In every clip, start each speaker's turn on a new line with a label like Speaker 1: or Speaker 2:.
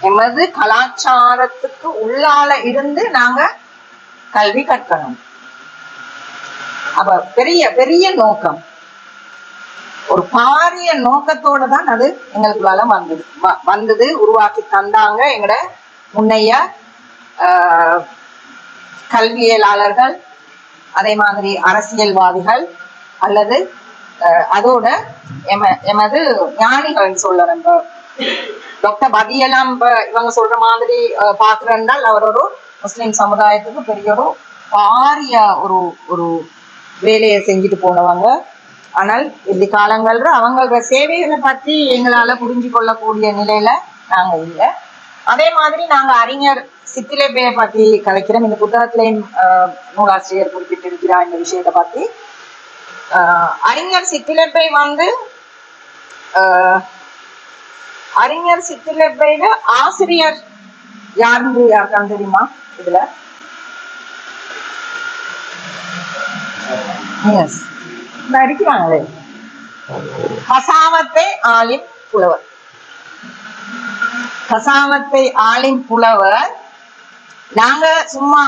Speaker 1: எமது கலாச்சாரத்துக்கு உள்ளால இருந்து நாங்க கல்வி கற்கணும். அப்ப பெரிய பெரிய நோக்கம், ஒரு பாரிய நோக்கத்தோட தான் அது எங்களுக்குள்ளால வந்தது உருவாக்கி தந்தாங்க எங்கட முன்னைய கல்வியலாளர்கள், அதே மாதிரி அரசியல்வாதிகள், அல்லது அதோட எமது ஞானிகள் சொல்லணும். டாக்டர் பதியெல்லாம் இவங்க சொல்ற மாதிரி பாக்குறேன்னால் அவர் ஒரு முஸ்லிம் சமுதாயத்துக்கு பெரிய ஒரு பாரிய ஒரு வேலையை செஞ்சுட்டு போனவங்க. ஆனால் இந்த காலங்கள்ல அவங்களோட சேவைகளை பற்றி எங்களால புரிஞ்சு கொள்ளக்கூடிய நிலையில நாங்க இல்லை. அதே மாதிரி நாங்க அறிஞர் சித்திலேபையை பற்றி கலைக்கிறோம். இந்த புத்தகத்திலையும் நூலாசிரியர் குறிப்பிட்டிருக்கிறார் இந்த விஷயத்தை பற்றி. அறிஞர் சித்திலேபை அறிஞர் சித்திலேபையில ஆசிரியர் யாருன்னு யாருக்கான்னு தெரியுமா? இதுல இருக்கிறாங்களே, கசாவத்தை ஆலிம் புலவர். கசாவத்தை ஆலிம் புலவர் நாங்க சும்மா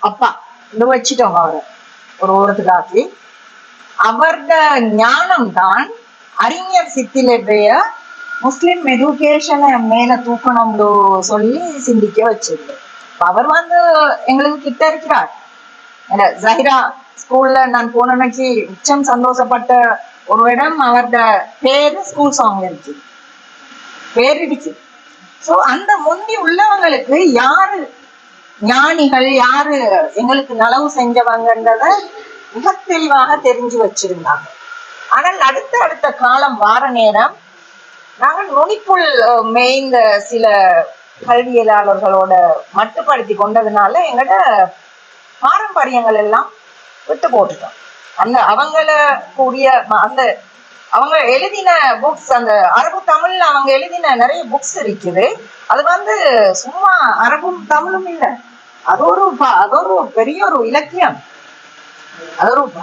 Speaker 1: அப்பா இந்த வச்சிட்டோம் அவரை ஒரு ஓரத்துக்காக்கி. அவரோட ஞானம் தான் அறிஞர் சித்திலேபைய முஸ்லிம் எஜுகேஷனை மேல தூக்கணும்னு சொல்லி சிந்திக்க வச்சிருக்கு. அவர் எங்களுக்கு கிட்ட இருக்கிறார். ஜஹிரா ஸ்கூல்ல நான் போனன்னைக்கு உச்சம் சந்தோஷப்பட்ட ஒரு இடம், அவரோட பேரு ஸ்கூல் சாங்ல இருக்கு, பேர் இருக்கு. சோ அந்த முந்தி உள்ளவங்களுக்கு யாரு ஞானிகள், யாரு எங்களுக்கு நலவு செஞ்சவங்கன்றத மிக தெளிவாக தெரிஞ்சு வச்சிருந்தாங்க. ஆனால் அடுத்த காலம் வார நேரம் நாங்கள் நுனிப்புள் மேய்ந்த சில கல்வியலாளர்களோட மட்டுப்படுத்தி கொண்டதுனால எங்கட பாரம்பரியங்கள் எல்லாம் விட்டு போட்டுட்டோம். அவங்கள கூடிய அவங்க எழுதின புக்ஸ், அந்த அரபு தமிழ்ல அவங்க எழுதின நிறைய புக்ஸ் இருக்குது. அது சும்மா அரபும் தமிழும் இல்லை, அது ஒரு பெரிய ஒரு இலக்கியம்.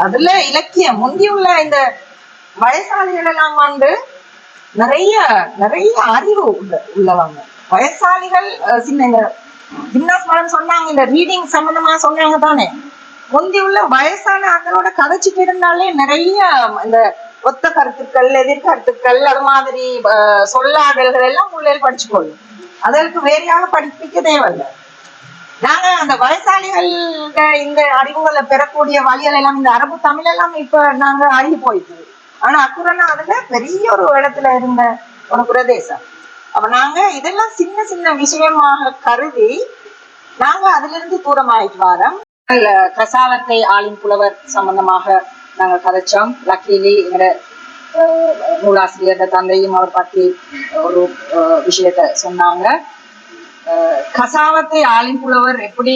Speaker 1: அதுல இலக்கியம் முந்தி உள்ள இந்த வயசாளிகள் எல்லாம் நிறைய நிறைய அறிவு உள்ளவங்க. வயசாளிகள் சின்ன சொன்னாங்க, இந்த ரீடிங் சம்பந்தமா சொன்னாங்க தானே. முந்தி உள்ள வயசான ஆக்களோட கதைச்சிட்டு இருந்தாலே நிறைய இந்த ஒத்த கருத்துக்கள், எதிர்கருத்துக்கள், அது மாதிரி சொல்லாடல்கள் எல்லாம் உள்ளே படிச்சுக்கொள்ளும். அதற்கு வேறையாக படிப்பிக்க தேவையில்லை. நாங்க அந்த வயசாளிகள் இந்த அறிவுகளை பெறக்கூடிய வழிகள் எல்லாம் இந்த அரபு தமிழ் எல்லாம் இப்ப நாங்க அழிஞ்சு போயிட்டு. ஆனா அக்குரனா அதுல பெரிய ஒரு இடத்துல இருந்த ஒரு பிரதேசம். அப்ப நாங்க இதெல்லாம் சின்ன சின்ன விஷயமாக கருதி நாங்க அதுல இருந்து தூரமாயிட்டு வரோம். கசாவத்தை ஆலிம் புலவர் சம்பந்தமாக நாங்க கதைச்சோம். லக்கீலி எங்க நூலாசிரியர் தந்தையும் அவர் பற்றி ஒரு விஷயத்த சொன்னாங்க. கசாவத்தை ஆலிம் புலவர் எப்படி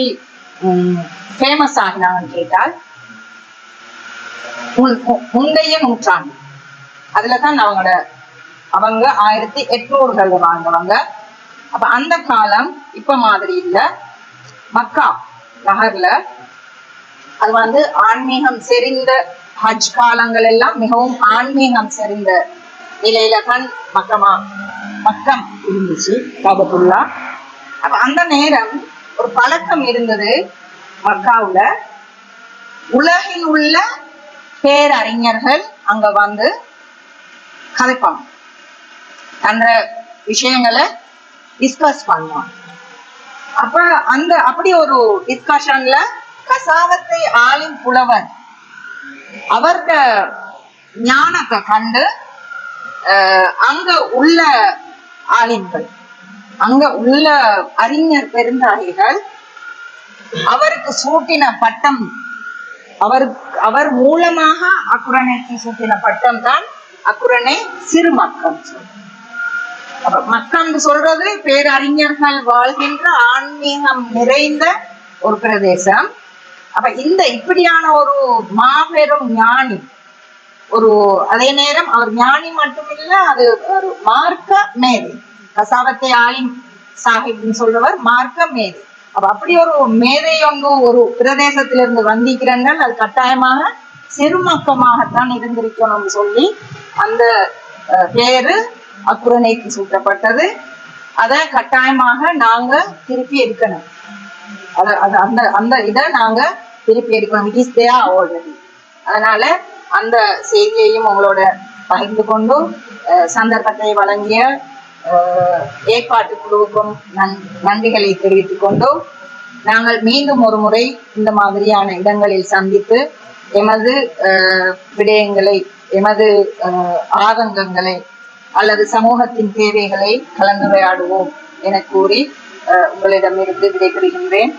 Speaker 1: ஃபேமஸ் ஆகினாங்கன்னு கேட்டால், முந்தைய நூற்றாண்டு அதுலதான் அவங்க 1800 வாழ்ந்தவங்க. அப்ப அந்த காலம் இப்ப மாதிரி இல்ல. மக்கா நகர்ல அது ஆன்மீகம் செறிந்த ஹஜ் காலங்கள் எல்லாம் மிகவும் ஆன்மீகம் செறிந்த நிலையில தான் மக்கம் இருந்துச்சு, காபத்துல்லா. அப்ப அந்த நேரம் ஒரு பழக்கம் இருந்தது மக்காவுல. உலகில் உள்ள பேரறிஞர்கள் அங்க கதைப்பாங்க, அந்த விஷயங்களை டிஸ்கஸ் பண்ணுவாங்க. அப்ப அப்படி ஒரு டிஸ்கஷன்ல கசாவத்தை ஆலிம் புலவர் அவரோட ஞானத்தை கண்டு அங்க உள்ள ஆலிம்கள், அங்க உள்ள அறிஞர் பெருந்தாளிகள் அவருக்கு சூட்டின பட்டம், அவர் மூலமாக அக்குரணைக்கு சூட்டின பட்டம் தான் அக்குரணை சிறு மக்கம். மக்கள் சொல்றது பேரறிஞர்கள் வாழ்கின்ற ஆன்மீகம் நிறைந்த ஒரு பிரதேசம். அப்ப இப்படியான ஒரு மாபெரும் ஞானி, அதே நேரம் அவர் ஞானி மட்டுமில்ல, அது ஒரு மார்க்க மேதை. கசாவத்தை ஆலிம் சாஹிப்னு சொல்றவர் மார்க்க மேதை. அப்படி ஒரு மேதை ஒரு பிரதேசத்திலிருந்து வந்திருக்கிறார்கள். அது கட்டாயமாக சிறுமக்கமாகத்தான் இருந்திருக்கணும்னு சொல்லி அந்த பேரு அக்குரணைக்கு சூட்டப்பட்டது. அதை கட்டாயமாக நாங்க திருப்பி எடுக்கணும். அந்த அந்த இதை நாங்க திருப்பி எடுக்கணும். It is there already. அதனால அந்த செய்தியையும் உங்களோட பகிர்ந்து கொண்டு சந்தர்ப்பத்தை வழங்கிய ஏற்பாட்டு குழுவுக்கும் நன்றிகளை தெரிவித்துக் கொண்டு நாங்கள் மீண்டும் ஒரு முறை இந்த மாதிரியான இடங்களில் சந்தித்து எமது விடயங்களை, எமது ஆதங்கங்களை அல்லது சமூகத்தின் தேவைகளை கலந்துரையாடுவோம் என கூறி உங்களிடமிருந்து விடைபெறுகின்றேன்.